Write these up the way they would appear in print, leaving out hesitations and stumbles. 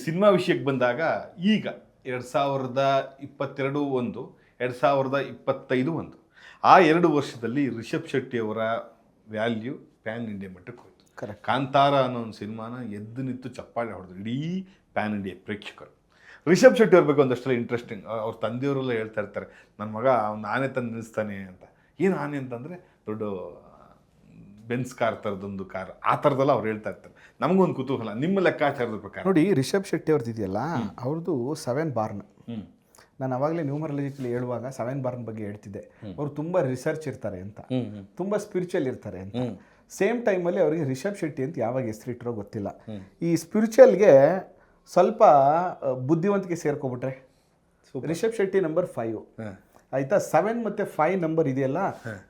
Cinema ವಿಷಯಕ್ಕೆ ಬಂದಾಗ ಈಗ 2022 ಒಂದು 2025 ಒಂದು ಆ 2 ವರ್ಷದಲ್ಲಿ ರಿಷಬ್ ಶೆಟ್ಟಿ ಅವರ ವ್ಯಾಲ್ಯೂ ಪ್ಯಾನ್ ಇಂಡಿಯಾ ಮಟ್ಟಕ್ಕೆ ಹೋಯಿತು. ಕರೆಕ್ಟ್. ಕಾಂತಾರ ಅನ್ನೋ ಒಂದು ಸಿನಿಮಾನ ಎದ್ದು ನಿಂತು ಚಪ್ಪಾಳೆ ಹೊಡೆದು ಇಡೀ ಪ್ಯಾನ್ ಇಂಡಿಯಾ ಪ್ರೇಕ್ಷಕರು. ರಿಷಬ್ ಶೆಟ್ಟಿ ಅವ್ರ ಬಗ್ಗೆ ಒಂದಷ್ಟೆಲ್ಲ ಇಂಟ್ರೆಸ್ಟಿಂಗ್. ಅವ್ರ ತಂದೆಯವರೆಲ್ಲ ಹೇಳ್ತಾ ಇರ್ತಾರೆ, ನನ್ನ ಮಗ ಅವ್ನು ಆನೆ ತಂದು ನಿಲ್ಲಿಸ್ತಾನೆ ಅಂತ. ಏನು ಆನೆ ಅಂತಂದರೆ ದೊಡ್ಡ ಬೆನ್ಸ್ ಕಾರ್ ಥರದೊಂದು ಕಾರ್, ಆ ಥರದೆಲ್ಲ ಅವ್ರು ಹೇಳ್ತಾ ಇರ್ತಾರೆ. ನಮಗೊಂದು ಕುತೂಹಲ, ನಿಮ್ಮ ಲೆಕ್ಕಾಚಾರದ ಪ್ರಕಾರ ನೋಡಿ, ರಿಷಬ್ ಶೆಟ್ಟಿ ಅವ್ರದ್ದು ಇದೆಯಲ್ಲ, ಅವ್ರದ್ದು 7 ಬಾರ್ನ್. ನಾನು ಅವಾಗಲೇ ನ್ಯೂಮರಾಲಜಿಕಲಿ ಹೇಳುವಾಗ 7 ಬಾರ್ನ್ ಬಗ್ಗೆ ಹೇಳ್ತಿದ್ದೆ. ಅವ್ರು ತುಂಬ ರಿಸರ್ಚ್ ಇರ್ತಾರೆ ಅಂತ, ತುಂಬ ಸ್ಪಿರಿಚುವಲ್ ಇರ್ತಾರೆ ಅಂತ. ಸೇಮ್ ಟೈಮಲ್ಲಿ ಅವರಿಗೆ ರಿಷಬ್ ಶೆಟ್ಟಿ ಅಂತ ಯಾವಾಗ ಹೆಸರಿಟ್ಟಿರೋ ಗೊತ್ತಿಲ್ಲ. ಈ ಸ್ಪಿರಿಚುವಲ್ಗೆ ಸ್ವಲ್ಪ ಬುದ್ಧಿವಂತಿಕೆ ಸೇರ್ಕೊಬಿಟ್ರೆ ರಿಷಬ್ ಶೆಟ್ಟಿ ನಂಬರ್ 5 ಆಯಿತಾ. 7 ಮತ್ತು 5 ನಂಬರ್ ಇದೆಯಲ್ಲ,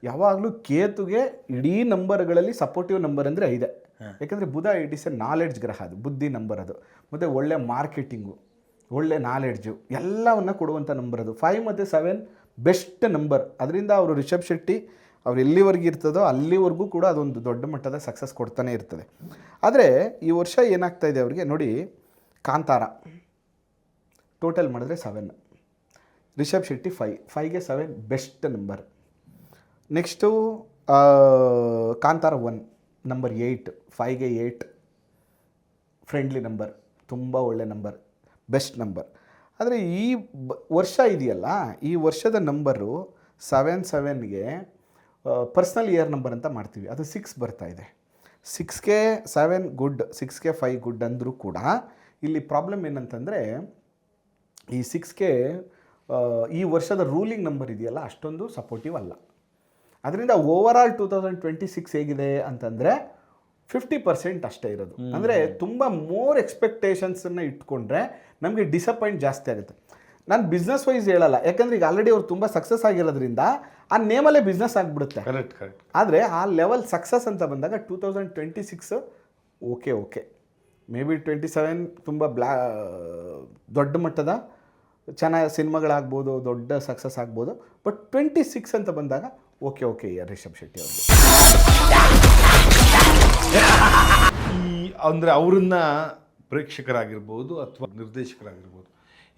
ಯಾವಾಗಲೂ ಕೇತುಗೆ ಇಡೀ ನಂಬರ್ಗಳಲ್ಲಿ ಸಪೋರ್ಟಿವ್ ನಂಬರ್ ಅಂದರೆ 5. ಯಾಕಂದರೆ ಬುಧ ಇಟ್ ಇಸ್ ಎ ನಾಲೆಡ್ಜ್ ಗ್ರಹ, ಅದು ಬುದ್ಧಿ ನಂಬರ್ ಅದು. ಮತ್ತು ಒಳ್ಳೆ ಮಾರ್ಕೆಟಿಂಗು, ಒಳ್ಳೆ ನಾಲೆಡ್ಜು ಎಲ್ಲವನ್ನು ಕೊಡುವಂಥ ನಂಬರ್ ಅದು. 5 ಮತ್ತು 7 ಬೆಸ್ಟ್ ನಂಬರ್. ಅದರಿಂದ ಅವರು ರಿಷಬ್ ಶೆಟ್ಟಿ ಅವ್ರು ಎಲ್ಲಿವರೆಗೂ ಇರ್ತದೋ ಅಲ್ಲಿವರೆಗೂ ಕೂಡ ಅದೊಂದು ದೊಡ್ಡ ಮಟ್ಟದ ಸಕ್ಸಸ್ ಕೊಡ್ತಾನೆ ಇರ್ತದೆ. ಆದರೆ ಈ ವರ್ಷ ಏನಾಗ್ತಾಯಿದೆ ಅವರಿಗೆ ನೋಡಿ, ಕಾಂತಾರ ಟೋಟಲ್ ಮಾಡಿದ್ರೆ 7, ರಿಷಬ್ ಶೆಟ್ಟಿ 5ಗೆ 7 best number. Next Kantara 1 number 8, 5ಗೆ 8 ಫ್ರೆಂಡ್ಲಿ ನಂಬರ್, ತುಂಬ ಒಳ್ಳೆ ನಂಬರ್, ಬೆಸ್ಟ್ ನಂಬರ್. ಆದರೆ ಈ ವರ್ಷ ಇದೆಯಲ್ಲ, ಈ ವರ್ಷದ ನಂಬರು 7ಗೆ ಪರ್ಸ್ನಲ್ ಇಯರ್ ನಂಬರ್ ಅಂತ ಮಾಡ್ತೀವಿ, ಅದು 6 ಬರ್ತಾ ಇದೆ. 6ಗೆ 7 ಗುಡ್, 6ಗೆ 5 ಗುಡ್ ಅಂದರೂ ಕೂಡ ಇಲ್ಲಿ ಪ್ರಾಬ್ಲಮ್ ಏನಂತಂದರೆ, ಈ 6ಗೆ ಈ ವರ್ಷದ ರೂಲಿಂಗ್ ನಂಬರ್ ಇದೆಯಲ್ಲ ಅಷ್ಟೊಂದು ಸಪೋರ್ಟಿವ್ ಅಲ್ಲ. ಅದರಿಂದ ಓವರಾಲ್ 2026 ಹೇಗಿದೆ ಅಂತಂದರೆ 50% ಅಷ್ಟೇ ಇರೋದು. ಅಂದರೆ ತುಂಬ ಮೋರ್ ಎಕ್ಸ್ಪೆಕ್ಟೇಷನ್ಸನ್ನು ಇಟ್ಕೊಂಡ್ರೆ ನಮಗೆ ಡಿಸಪಾಯಿಂಟ್ ಜಾಸ್ತಿ ಆಗುತ್ತೆ. ನಾನು ಬಿಸ್ನೆಸ್ ವೈಸ್ ಹೇಳಲ್ಲ, ಯಾಕಂದರೆ ಈಗ ಆಲ್ರೆಡಿ ಅವ್ರು ತುಂಬ ಸಕ್ಸಸ್ ಆಗಿರೋದ್ರಿಂದ ಆ ನೇಮಲ್ಲೇ ಬಿಸ್ನೆಸ್ ಆಗಿಬಿಡುತ್ತೆ. ಕರೆಕ್ಟ್. ಆದರೆ ಆ ಲೆವೆಲ್ ಸಕ್ಸಸ್ ಅಂತ ಬಂದಾಗ 2026 ಓಕೆ ಮೇ ಬಿ 27 ತುಂಬ ದೊಡ್ಡ ಮಟ್ಟದ ಚೆನ್ನಾಗಿ ಸಿನಿಮಾಗಳಾಗ್ಬೋದು, ದೊಡ್ಡ ಸಕ್ಸಸ್ ಆಗ್ಬೋದು. ಬಟ್ 26 ಅಂತ ಬಂದಾಗ ಓಕೆ ರಿಷಬ್ ಶೆಟ್ಟಿ ಅವ್ರಿಗೆ ಅಂದರೆ ಅವರನ್ನ ಪ್ರೇಕ್ಷಕರಾಗಿರ್ಬೋದು ಅಥವಾ ನಿರ್ದೇಶಕರಾಗಿರ್ಬೋದು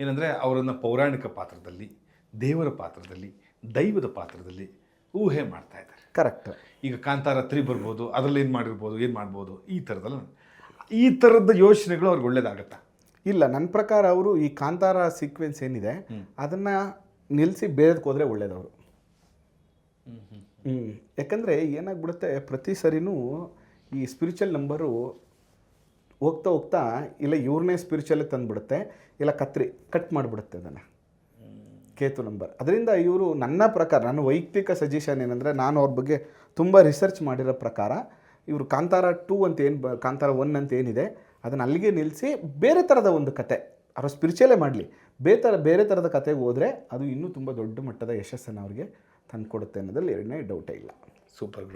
ಏನಂದರೆ ಅವರನ್ನು ಪೌರಾಣಿಕ ಪಾತ್ರದಲ್ಲಿ, ದೇವರ ಪಾತ್ರದಲ್ಲಿ, ದೈವದ ಪಾತ್ರದಲ್ಲಿ ಊಹೆ ಮಾಡ್ತಾ ಇದ್ದಾರೆ. ಕರೆಕ್ಟ್. ಈಗ ಕಾಂತಾರ 3 ಬರ್ಬೋದು, ಅದರಲ್ಲಿ ಏನು ಮಾಡ್ಬೋದು ಈ ಥರದ ಯೋಚನೆಗಳು ಅವ್ರಿಗೆ ಒಳ್ಳೇದಾಗತ್ತಾ? ಇಲ್ಲ, ನನ್ನ ಪ್ರಕಾರ ಅವರು ಈ ಕಾಂತಾರ ಸೀಕ್ವೆನ್ಸ್ ಏನಿದೆ ಅದನ್ನು ನಿಲ್ಲಿಸಿ ಬೇರೆದಕ್ಕೆ ಹೋದರೆ ಒಳ್ಳೇದವರು. ಯಾಕಂದರೆ ಏನಾಗ್ಬಿಡುತ್ತೆ, ಪ್ರತಿ ಸರಿನೂ ಈ ಸ್ಪಿರಿಚುವಲ್ ನಂಬರು ಹೋಗ್ತಾ ಇಲ್ಲ ಇವ್ರನ್ನೇ ಸ್ಪಿರಿಚುವಲ್ಗೆ ತಂದುಬಿಡುತ್ತೆ, ಇಲ್ಲ ಕಟ್ ಮಾಡಿಬಿಡುತ್ತೆ ಅದನ್ನು ಕೇತು ನಂಬರ್. ಅದರಿಂದ ಇವರು ನನ್ನ ಪ್ರಕಾರ, ನನ್ನ ವೈಯಕ್ತಿಕ ಸಜೆಷನ್ ಏನಂದರೆ, ನಾನು ಅವ್ರ ಬಗ್ಗೆ ತುಂಬ ರಿಸರ್ಚ್ ಮಾಡಿರೋ ಪ್ರಕಾರ ಇವರು ಕಾಂತಾರ 2 ಅಂತ ಕಾಂತಾರ 1 ಅಂತ ಏನಿದೆ ಅದನ್ನು ಅಲ್ಲಿಗೆ ನಿಲ್ಲಿಸಿ ಬೇರೆ ಥರದ ಒಂದು ಕತೆ, ಅವರು ಸ್ಪಿರಿಚುವಲೇ ಮಾಡಲಿ, ಬೇರೆ ಥರದ ಕತೆಗೆ ಹೋದರೆ ಅದು ಇನ್ನೂ ತುಂಬ ದೊಡ್ಡ ಮಟ್ಟದ ಯಶಸ್ಸನ್ನು ಅವ್ರಿಗೆ ತಂದುಕೊಡುತ್ತೆ ಅನ್ನೋದ್ರಲ್ಲಿ ಎರಡನೇ ಡೌಟೇ ಇಲ್ಲ. ಸೂಪರ್.